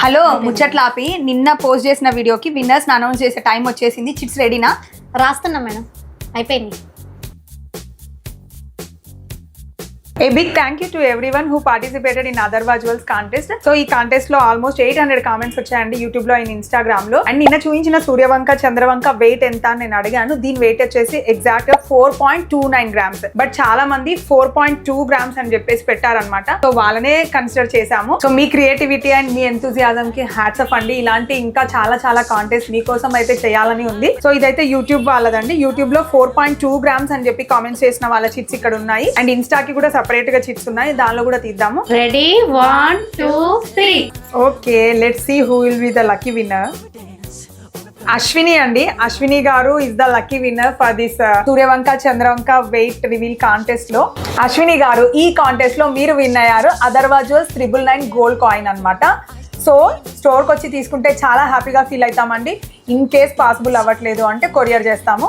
Hello ముచ్చట్లాపి నిన్న post చేసిన వీడియోకి విన్నర్స్ అనౌన్స్ చేసే టైం వచ్చేసింది. చిట్స్ రెడీనా? రాస్తున్నా మేడం, అయిపోయింది. A big thank you to everyone who participated in Atharva Jewels contest. So ఈ కాంటెస్ట్ లో ఆల్మోస్ట్ 800 కామెంట్స్ వచ్చాయండి యూట్యూబ్ లో అండ్ ఇన్స్టాగ్రామ్ లో. అండ్ నిన్న చూపించిన సూర్యవంక చంద్రవంక వెయిట్ ఎంత అని నేను అడిగాను. దీని వెయిట్ వచ్చేసి ఎగ్జాక్ట్ గా 4.29 గ్రామ్స్. బట్ చాలా మంది 4.2 గ్రామ్స్ అని చెప్పేసి పెట్టారనమాట. సో వాళ్ళనే కన్సిడర్ చేశాము. So me creativity and me enthusiasm కి హ్యాట్స్ ఆఫ్ అండి. ఇలాంటి ఇంకా చాలా చాలా కాంటెస్ట్ మీకోసం అయితే చేయాలని ఉంది. సో ఇదైతే యూట్యూబ్ వాళ్ళదండి. యూట్యూబ్ లో 4.2 గ్రామ్స్ అని చెప్పి కామెంట్స్ చేసిన వాళ్ళ చిట్స్ ఇక్కడ ఉన్నాయి. అండ్ ఇన్స్టాకి కూడా సెపరేట్ గా చిట్స్ ఉన్నాయి, దానిలో కూడా తీద్దాము. Ready 1 2 3. Okay, let's see who will be the lucky winner. Ashwini అండి. అశ్విని గారు is the lucky winner for this Suryavanka Chandravanka weight reveal contest లో. అశ్విని గారు, ఈ కాంటెస్ట్ లో మీరు విన్ అయ్యారు అథర్వా జ్యువెల్స్ 999 గోల్డ్ కాయిన్ అన్నమాట. సో స్టోర్కి వచ్చి తీసుకుంటే చాలా హ్యాపీగా ఫీల్ అవుతామండి. ఇన్ కేస్ పాసిబుల్ అవ్వట్లేదు అంటే కొరియర్ చేస్తాము.